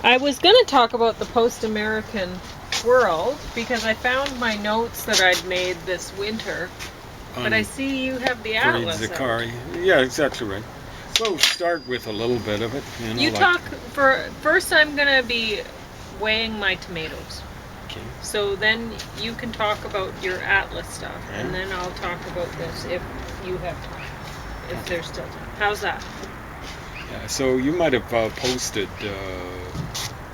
I was going to talk about the post-American world because I found my notes that I'd made this winter, but I see you have the Fareed atlas out. Zakari. Yeah, exactly right. We'll start with a little bit of it. You talk for first. I'm going to be weighing my tomatoes. Okay. So then you can talk about your atlas stuff, and then I'll talk about this if you have time, if there's still time. How's that? Yeah, so you might have posted.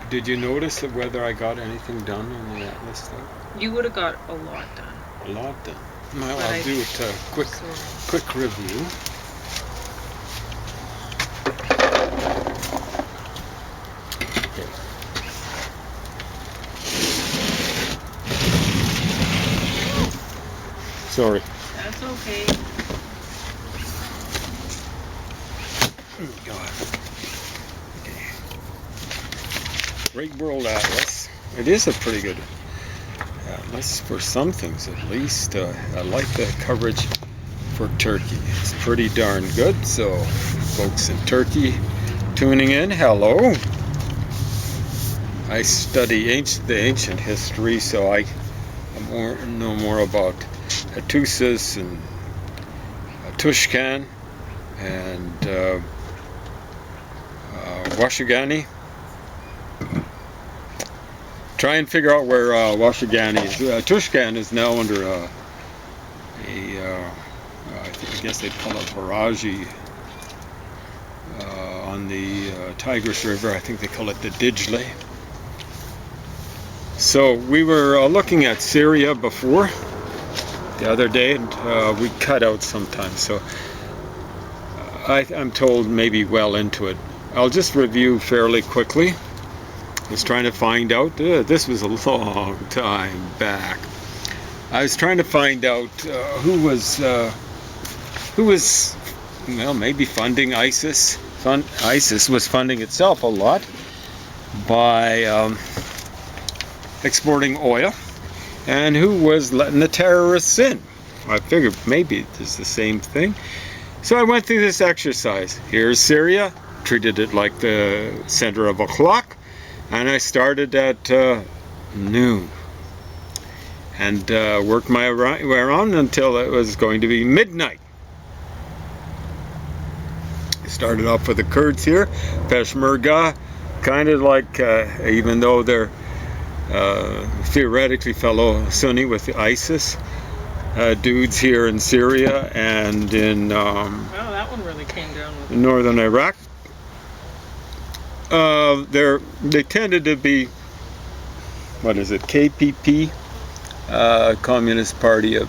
Did you notice whether I got anything done on the atlas stuff? You would have got a lot done. A lot done. Well, But I'll do it quick review. Sorry. That's okay. Go ahead. Okay. Great World Atlas. It is a pretty good atlas for some things, at least. I like the coverage for Turkey. It's pretty darn good. So, folks in Turkey tuning in, hello. I study the ancient history, so I know more about Hattusis and Tushkan and Washagani. Try and figure out where Washagani is. Tushkan is now under I guess they'd call it Baraji on the Tigris River. I think they call it the Dijli. So we were looking at Syria before the other day, and we cut out sometimes. So I'm told maybe well into it. I'll just review fairly quickly. I was trying to find out. This was a long time back. I was trying to find out who was well, maybe funding ISIS. ISIS was funding itself a lot by exporting oil, and who was letting the terrorists in. I figured maybe it's the same thing. So I went through this exercise. Here's Syria, treated it like the center of a clock, and I started at noon and worked my way around until it was going to be midnight. Started off with the Kurds here, Peshmerga, kind of like, even though they're theoretically fellow Sunni with the ISIS dudes here in Syria and in wow, that one really came down with northern Iraq. They tended to be, what is it, KPP, Communist Party of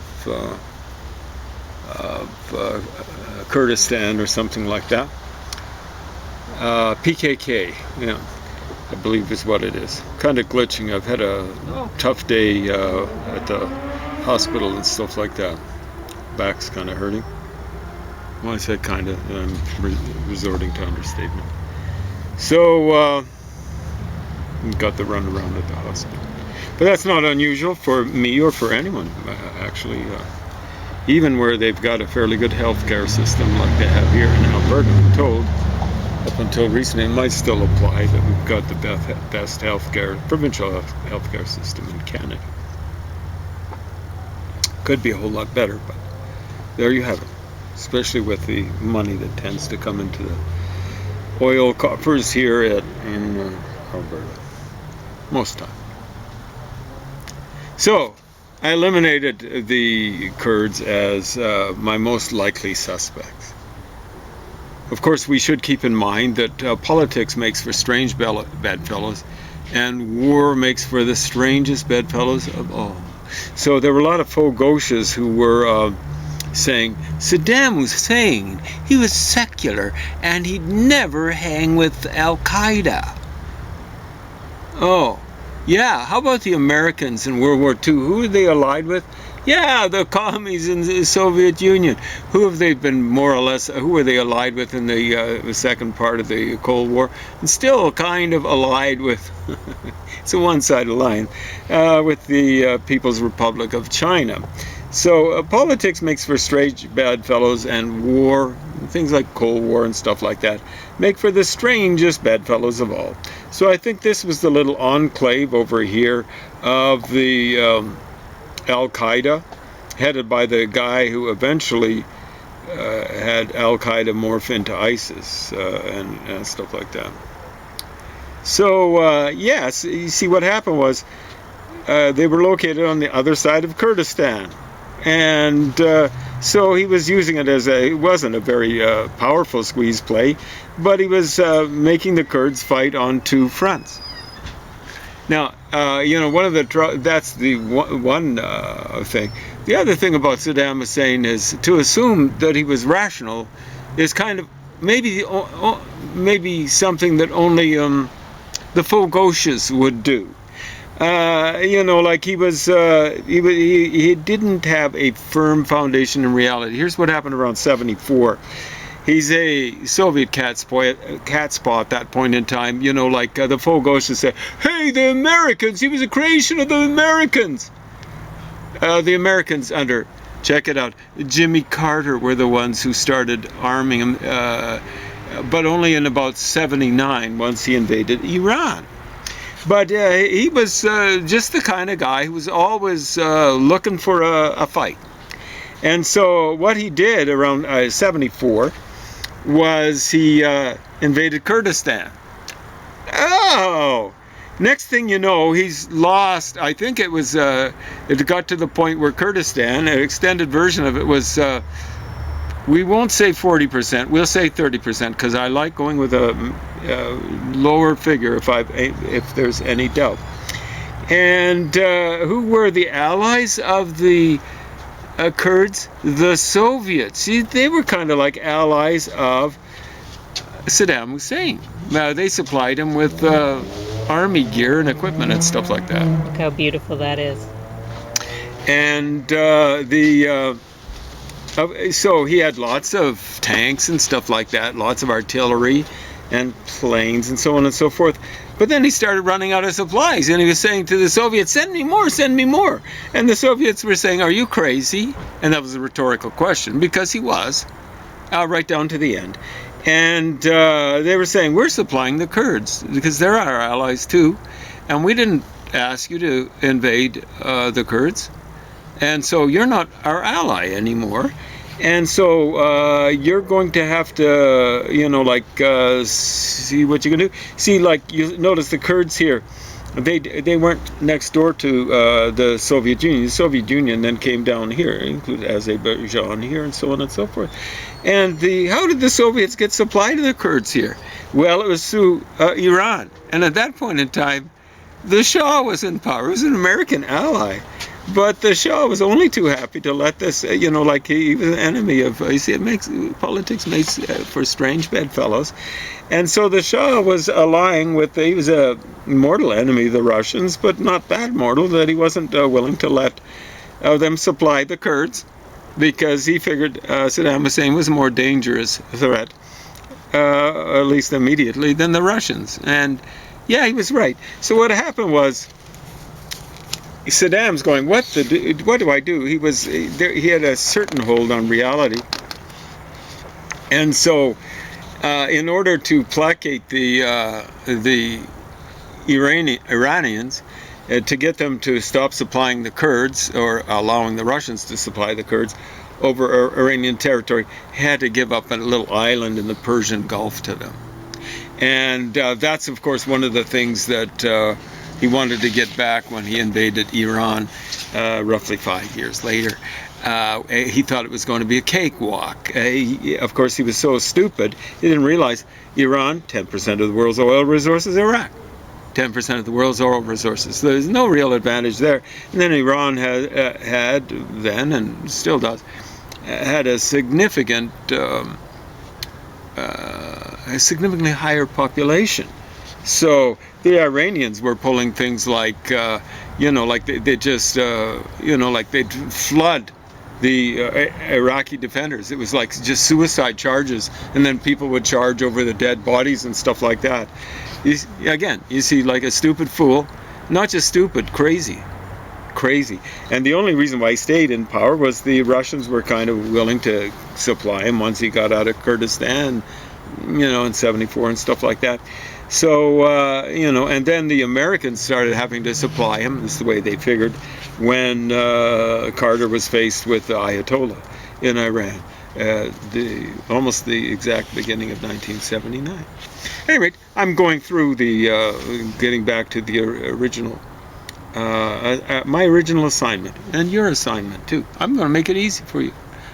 Kurdistan or something like that. PKK, yeah, I believe is what it is. Kind of glitching. I've had a tough day at the hospital and stuff like that. Back's kind of hurting. Well, I said kind of. I'm resorting to understatement. So, got the run around at the hospital. But that's not unusual for me or for anyone, actually. Even where they've got a fairly good healthcare system like they have here in Alberta, I'm told, up until recently, it might still apply that we've got the best provincial healthcare system in Canada. Could be a whole lot better, but there you have it. Especially with the money that tends to come into the oil coffers here in Alberta, most time. So, I eliminated the Kurds as my most likely suspects. Of course, we should keep in mind that politics makes for strange bedfellows, and war makes for the strangest bedfellows of all. So there were a lot of faux gauches who were saying Saddam Hussein, he was secular and he'd never hang with Al-Qaeda. Oh, yeah, how about the Americans in World War II? Who were they allied with? Yeah, the commies in the Soviet Union. Who have they been more or less, who were they allied with in the second part of the Cold War? And still kind of allied with, it's a one-sided line, with the People's Republic of China. So politics makes for strange bedfellows, and war, things like Cold War and stuff like that, make for the strangest bedfellows of all. So I think this was the little enclave over here of the Al-Qaeda, headed by the guy who eventually had Al-Qaeda morph into ISIS and stuff like that. So yes, you see what happened was they were located on the other side of Kurdistan. And so he was using it as it wasn't a very powerful squeeze play, but he was making the Kurds fight on two fronts. Now, one of that's the one thing. The other thing about Saddam Hussein is to assume that he was rational is kind of maybe something that only the Fogoshes would do. Like he didn't have a firm foundation in reality. Here's what happened around 74. He's a Soviet catspaw at that point in time. The Fogoshes say, hey, the Americans, he was a creation of the Americans. The Americans under, check it out, Jimmy Carter were the ones who started arming him, but only in about 79 once he invaded Iran. But he was just the kind of guy who was always looking for a fight. And so what he did around 74 was he invaded Kurdistan. Oh! Next thing you know, he's lost. I think it got to the point where Kurdistan, an extended version of it was, we won't say 40%, we'll say 30%, because I like going with a lower figure if there's any doubt. And who were the allies of the Kurds? The Soviets. See, they were kind of like allies of Saddam Hussein. Now, they supplied him with army gear and equipment and stuff like that. Look how beautiful that is. And so he had lots of tanks and stuff like that, lots of artillery and planes and so on and so forth. But then he started running out of supplies, and he was saying to the Soviets, send me more, send me more. And the Soviets were saying, are you crazy? And that was a rhetorical question, because he was, right down to the end. And they were saying, we're supplying the Kurds, because they're our allies too, and we didn't ask you to invade the Kurds. And so you're not our ally anymore. And so you're going to have to, see what you can do. See, like, you notice the Kurds here, they weren't next door to the Soviet Union. The Soviet Union then came down here, included Azerbaijan here, and so on and so forth. And how did the Soviets get supply to the Kurds here? Well, it was through Iran. And at that point in time, the Shah was in power. He was an American ally. But the Shah was only too happy to let this, he was an enemy of, politics makes for strange bedfellows. And so the Shah was allying with, he was a mortal enemy of the Russians, but not that mortal that he wasn't willing to let them supply the Kurds, because he figured Saddam Hussein was a more dangerous threat, at least immediately, than the Russians. And yeah, he was right. So what happened was, Saddam's going, what do I do? He had a certain hold on reality. And so in order to placate the Iranians, to get them to stop supplying the Kurds, or allowing the Russians to supply the Kurds over Iranian territory, had to give up a little island in the Persian Gulf to them. And that's, of course, one of the things that he wanted to get back when he invaded Iran roughly 5 years later. He thought it was going to be a cakewalk. Of course, he was so stupid, he didn't realize Iran, 10% of the world's oil resources, Iraq, 10% of the world's oil resources. So there's no real advantage there. And then Iran had then, and still does, had a significantly higher population. So the Iranians were pulling things like, like they just, like they'd flood the Iraqi defenders. It was like just suicide charges, and then people would charge over the dead bodies and stuff like that. You see, like a stupid fool, not just stupid, crazy crazy. And the only reason why he stayed in power was the Russians were kind of willing to supply him once he got out of Kurdistan, in 74 and stuff like that. So, and then the Americans started having to supply him, that's the way they figured, when Carter was faced with the Ayatollah in Iran, almost the exact beginning of 1979. Anyway, I'm going through getting back to the original, my original assignment, and your assignment too. I'm going to make it easy for you.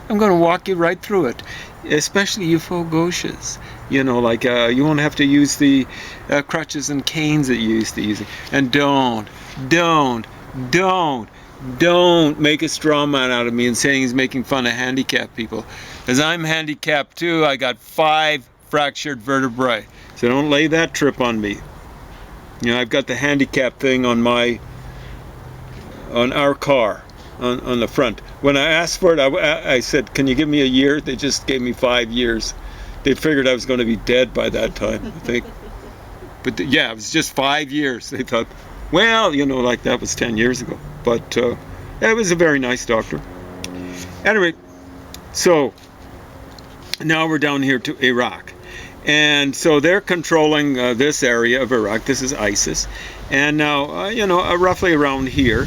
I'm going to walk you right through it, especially you folk gauchos. You won't have to use the crutches and canes that you used to use. And don't make a straw man out of me and saying he's making fun of handicapped people. As I'm handicapped too, I got 5 fractured vertebrae. So don't lay that trip on me. I've got the handicap thing on our car, on the front. When I asked for it, I said, can you give me a year? They just gave me 5 years. They figured I was going to be dead by that time, I think. But it was just 5 years. They thought, well, that was 10 years ago. But it was a very nice doctor. Anyway, so now we're down here to Iraq. And so they're controlling this area of Iraq. This is ISIS. And now, roughly around here,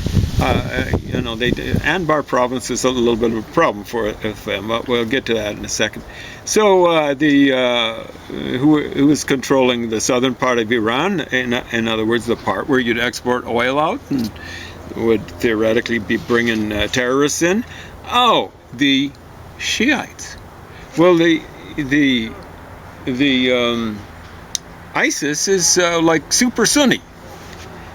Anbar province is a little bit of a problem for them, but we'll get to that in a second. So who is controlling the southern part of Iran, in other words, the part where you'd export oil out and would theoretically be bringing terrorists in? Oh, the Shiites. Well, the ISIS is like super Sunni.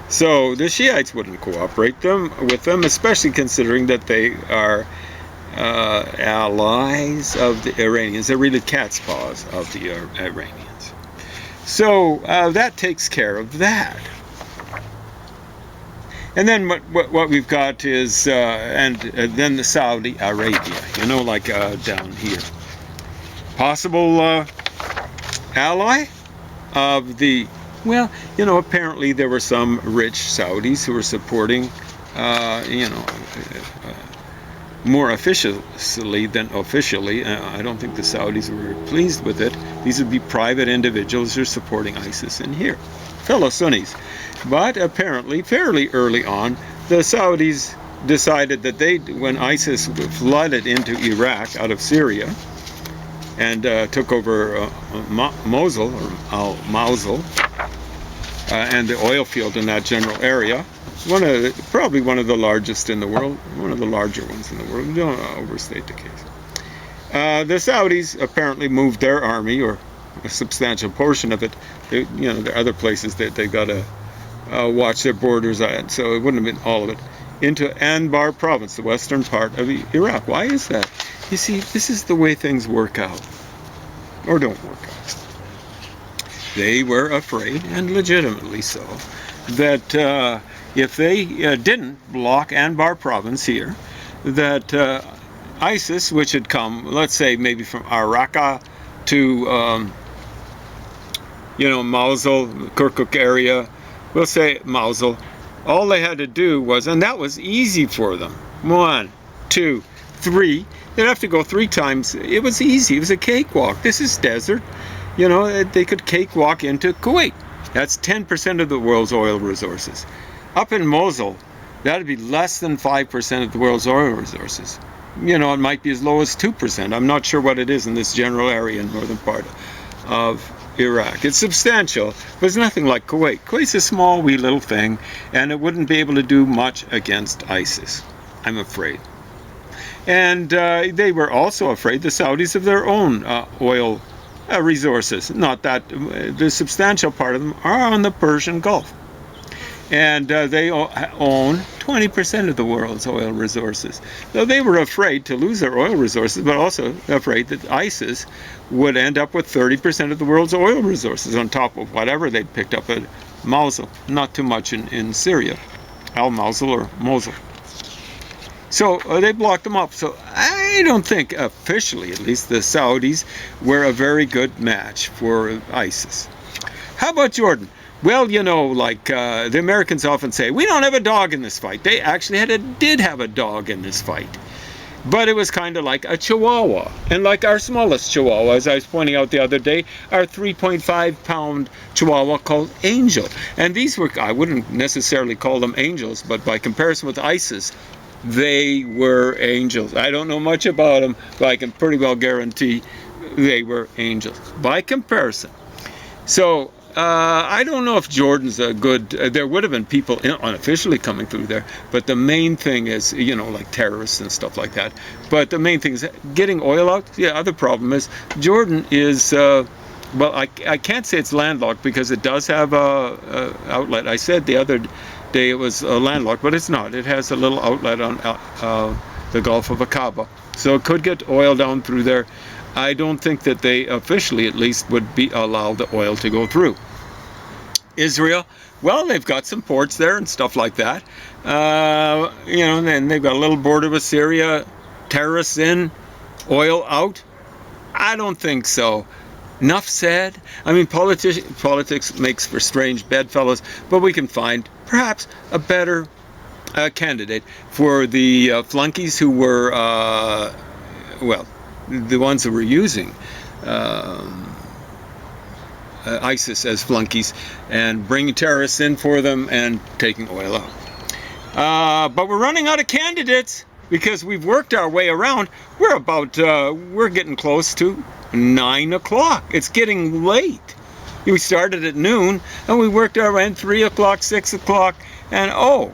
So the Shiites wouldn't cooperate with them, especially considering that they are allies of the Iranians. They're really cat's paws of the Iranians. So that takes care of that. And then what we've got is, then the Saudi Arabia, down here. Possible ally of the, apparently there were some rich Saudis who were supporting, more officially than officially. I don't think the Saudis were pleased with it. These would be private individuals who are supporting ISIS in here, fellow Sunnis. But apparently, fairly early on, the Saudis decided that when ISIS flooded into Iraq out of Syria and took over Mosul, or Al-Mosul, and the oil field in that general area, probably one of the largest in the world, one of the larger ones in the world. Don't overstate the case. The Saudis apparently moved their army, or a substantial portion of it. There are other places that they've got to watch their borders at, so it wouldn't have been all of it, into Anbar province, the western part of Iraq. Why is that? You see, this is the way things work out, or don't work out. They were afraid, and legitimately so, that if they didn't block Anbar province here, that ISIS, which had come, let's say, maybe from Raqqa to, Mosul, Kirkuk area, we'll say Mosul, all they had to do was, and that was easy for them, 1, 2, 3, they'd have to go 3 times. It was easy. It was a cakewalk. This is desert. They could cakewalk into Kuwait. That's 10% of the world's oil resources. Up in Mosul, that'd be less than 5% of the world's oil resources. It might be as low as 2%. I'm not sure what it is in this general area in northern part of Iraq. It's substantial, but it's nothing like Kuwait. Kuwait's a small, wee little thing, and it wouldn't be able to do much against ISIS, I'm afraid. And they were also afraid, the Saudis, of their own oil resources. Not that the substantial part of them are on the Persian Gulf. And they own 20% of the world's oil resources. So they were afraid to lose their oil resources, but also afraid that ISIS would end up with 30% of the world's oil resources on top of whatever they'd picked up at Mosul. Not too much in Syria, Al-Mosul or Mosul. So they blocked them up. So I don't think, officially at least, the Saudis were a very good match for ISIS. How about Jordan? Well, you know, like the Americans often say, we don't have a dog in this fight. They actually did have a dog in this fight. But it was kind of like a Chihuahua. And like our smallest Chihuahua, as I was pointing out the other day, our 3.5-pound Chihuahua called Angel. And these were, I wouldn't necessarily call them angels, but by comparison with ISIS, they were angels. I don't know much about them, but I can pretty well guarantee they were angels by comparison. So I don't know if Jordan's a good, there would have been people unofficially coming through there, but the main thing is, you know, like terrorists and stuff like that. But the main thing is getting oil out. The other problem is Jordan is, well, I can't say it's landlocked because it does have a outlet. I said the other day it was landlocked, but it's not. It has a little outlet on the Gulf of Aqaba. So it could get oil down through there. I don't think that they officially, at least, would be allow the oil to go through. Israel, well, they've got some ports there and stuff like that. You know, and they've got a little border with Syria. Terrorists in, oil out? I don't think so. Enough said. I mean, politics makes for strange bedfellows, but we can find perhaps a better candidate for the flunkies who were, well, the ones who were using ISIS as flunkies and bringing terrorists in for them and taking oil out. But we're running out of candidates because we've worked our way around. We're getting close to 9 o'clock. It's getting late. We started at noon and we worked our way in 3 o'clock, 6 o'clock, and oh,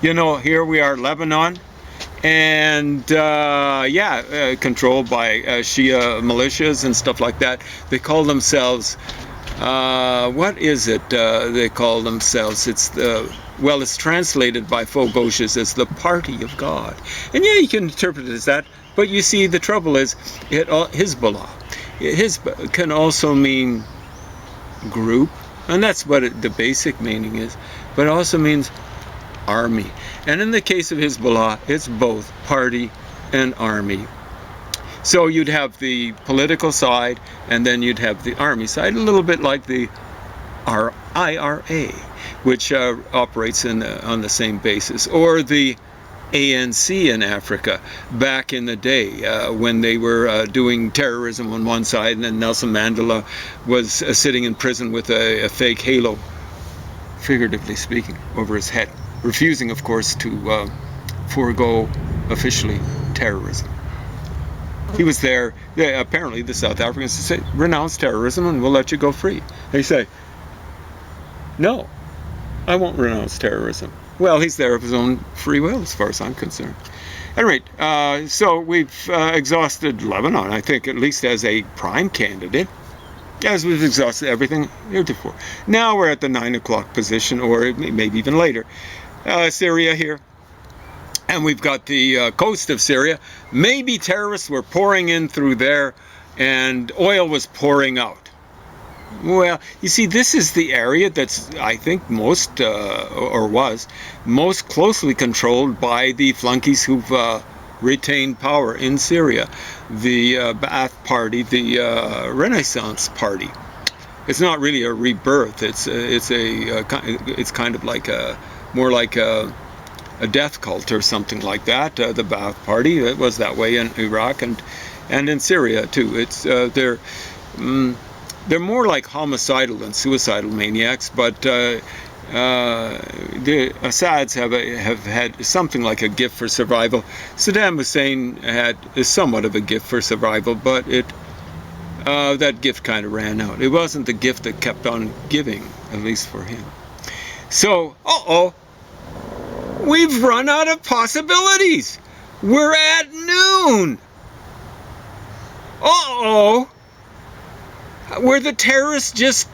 you know, here we are, Lebanon. And controlled by Shia militias and stuff like that. They call themselves, what is it they call themselves? It's it's translated by Fogoshes as the Party of God. And yeah, you can interpret it as that, but you see, the trouble is, Hezbollah. Hezbollah can also mean group, and that's what the basic meaning is, but it also means army. And in the case of Hezbollah, it's both party and army. So you'd have the political side, and then you'd have the army side, a little bit like the IRA, which operates on the same basis, or the ANC in Africa back in the day when they were doing terrorism on one side, and then Nelson Mandela was sitting in prison with a fake halo, figuratively speaking, over his head, refusing, of course, to forego officially terrorism. He was there. Apparently, the South Africans say, renounce terrorism and we'll let you go free. They say, no, I won't renounce terrorism. Well, he's there of his own free will, as far as I'm concerned. At any rate, so we've exhausted Lebanon, I think, at least as a prime candidate, as we've exhausted everything heretofore. Now we're at the 9 o'clock position, or maybe even later. Syria here. And we've got the coast of Syria. Maybe terrorists were pouring in through there and oil was pouring out. Well, you see, this is the area that's, I think, most, or was, most closely controlled by the flunkies who've retained power in Syria. The Ba'ath Party, the Renaissance Party. It's not really a rebirth. It's kind of like more like a death cult or something like that. The Ba'ath Party, it was that way in Iraq and in Syria too. It's they're more like homicidal than suicidal maniacs, but the Assads have had something like a gift for survival. Saddam Hussein had somewhat of a gift for survival, but that gift kind of ran out. It wasn't the gift that kept on giving, at least for him. So, we've run out of possibilities. We're at noon. Were the terrorists just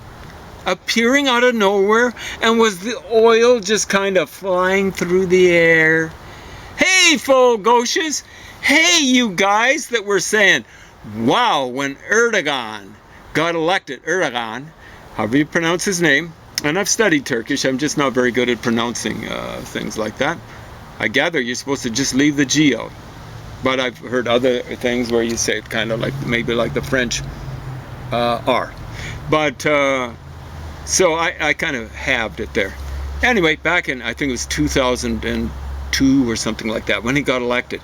appearing out of nowhere, and was the oil just kind of flying through the air? Hey, Fogoshes. Hey, you guys that were saying, wow, when Erdogan got elected, Erdogan, however you pronounce his name, and I've studied Turkish, I'm just not very good at pronouncing things like that. I gather you're supposed to just leave the G out. But I've heard other things where you say it kind of like, maybe like the French R. But, So I kind of halved it there. Anyway, back in, I think it was 2002 or something like that, when he got elected,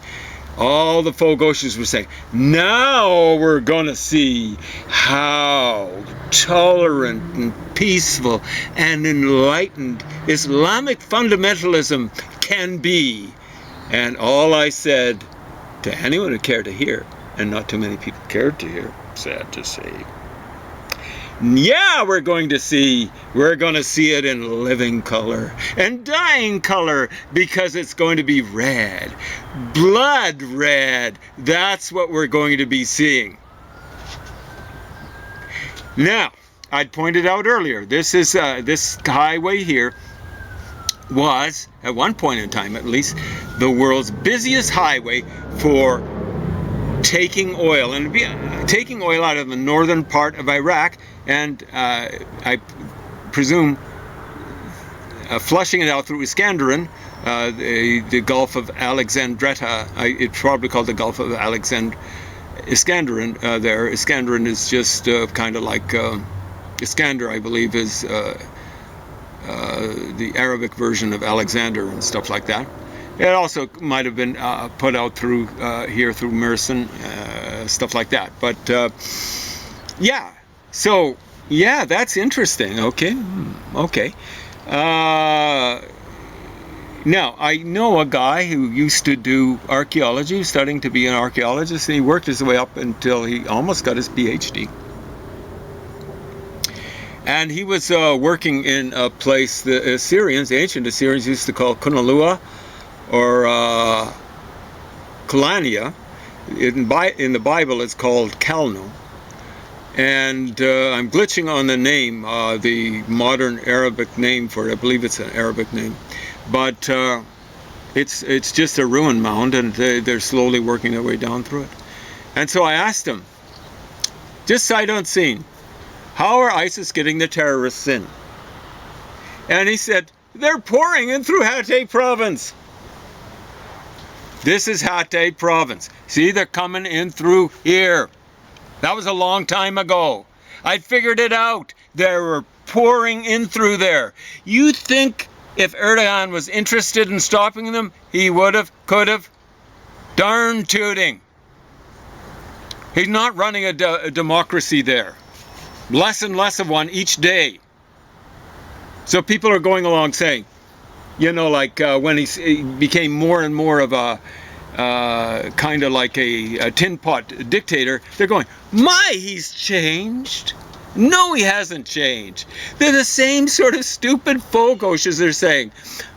all the Fogosians were saying, now we're going to see how tolerant and peaceful and enlightened Islamic fundamentalism can be. And all I said to anyone who cared to hear, and not too many people cared to hear, sad to say, yeah, we're going to see it in living color and dying color, because it's going to be red, blood red. That's what we're going to be seeing. Now, I'd pointed out earlier, this highway here was, at one point in time at least, the world's busiest highway for taking oil, and taking oil out of the northern part of Iraq, and I presume flushing it out through Iskenderun, the Gulf of Alexandretta. It's probably called the Gulf of Iskenderun there. Iskenderun is just kind of like Iskander, I believe, is the Arabic version of Alexander and stuff like that. It also might have been put out through here through Mersin, stuff like that. But yeah, so yeah, that's interesting. Okay, okay. Now I know a guy who used to do archaeology, studying to be an archaeologist, and he worked his way up until he almost got his PhD. And he was working in a place the Assyrians, the ancient Assyrians, used to call Kunalua, or Kalania. In the Bible it's called Kalno. And I'm glitching on the name, the modern Arabic name for it. I believe it's an Arabic name. But it's just a ruin mound, and they're slowly working their way down through it. And so I asked him, just sight unseen, how are ISIS getting the terrorists in? And he said, they're pouring in through Hatay province. This is Hatay province. See, they're coming in through here. That was a long time ago. I figured it out. They were pouring in through there. You think if Erdogan was interested in stopping them, he would have, could have? Darn tooting. He's not running a democracy there. Less and less of one each day. So people are going along saying, you know, like when he became more and more of a kind of like a tin pot dictator, they're going, my, he's changed. No, he hasn't changed. They're the same sort of stupid fogos as they're saying.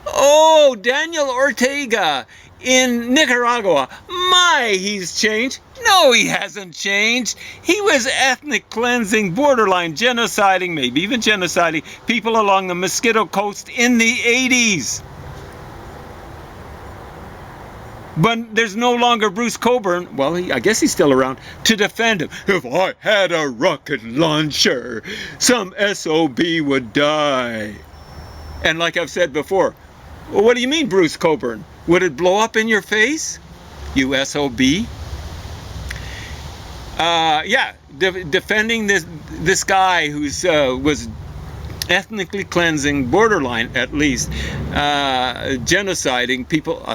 Oh, Daniel Ortega in Nicaragua, my, he's changed. No, he hasn't changed. He was ethnic cleansing, borderline genociding, maybe even genociding people along the Mosquito Coast in the 80s. But there's no longer Bruce Cockburn, well, I guess he's still around, to defend him. If I had a rocket launcher, some SOB would die. And like I've said before, well, what do you mean, Bruce Cockburn? Would it blow up in your face? You SOB? Yeah, defending this guy who's was ethnically cleansing, borderline at least, genociding people,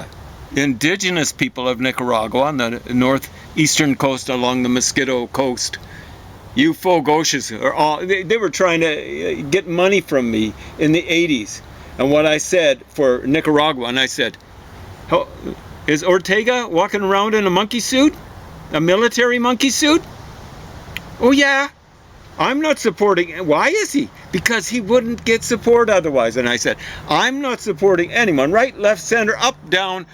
indigenous people of Nicaragua on the northeastern coast along the Mosquito Coast. You Fogosians are all, they were trying to get money from me in the 80s. And what I said for Nicaragua, and I said, oh, is Ortega walking around in a monkey suit? A military monkey suit? Oh yeah, I'm not supporting. Why is he? Because he wouldn't get support otherwise. And I said, I'm not supporting anyone, right, left, center, up, down,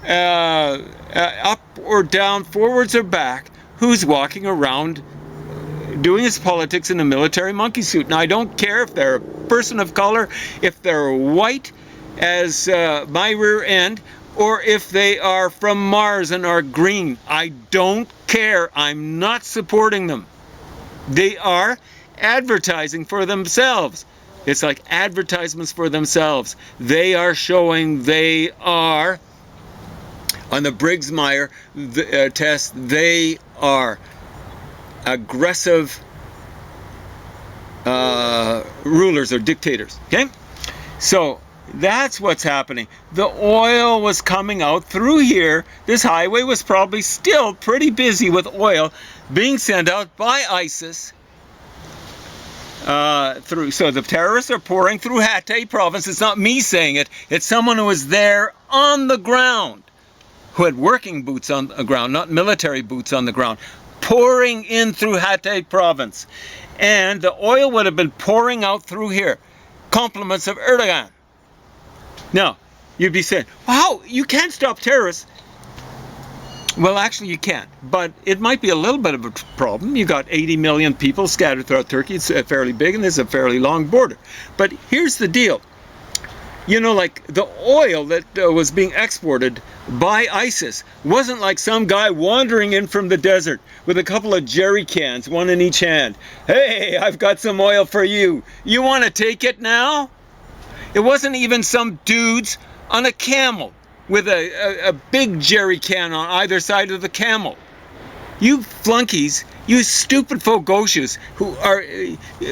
up or down, forwards or back, who's walking around doing his politics in a military monkey suit. Now, I don't care if they're a person of color, if they're white as my rear end, or if they are from Mars and are green. I don't care. I'm not supporting them. They are advertising for themselves. It's like advertisements for themselves. They are showing they are, on the Briggs-Meyer test, they are aggressive rulers or dictators. Okay? So that's what's happening. The oil was coming out through here. This highway was probably still pretty busy with oil being sent out by ISIS through. So the terrorists are pouring through Hatay province. It's not me saying it. It's someone who was there on the ground, who had working boots on the ground, not military boots on the ground, pouring in through Hatay province. And the oil would have been pouring out through here. Compliments of Erdogan. Now, you'd be saying, wow, you can't stop terrorists. Well, actually you can't, but it might be a little bit of a problem. You got 80 million people scattered throughout Turkey. It's fairly big and there's a fairly long border. But here's the deal. You know, like the oil that was being exported by ISIS wasn't like some guy wandering in from the desert with a couple of jerry cans, one in each hand. Hey, I've got some oil for you. You want to take it now? It wasn't even some dudes on a camel with a big jerry can on either side of the camel. You flunkies, you stupid fogoshes who are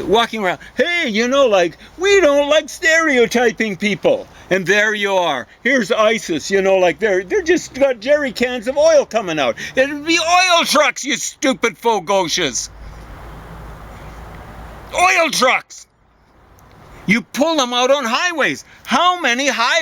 walking around, hey, you know, like, we don't like stereotyping people. And there you are. Here's ISIS, you know, like they're just got jerry cans of oil coming out. It'd be oil trucks, you stupid fogoshes. Oil trucks. You pull them out on highways. How many highways?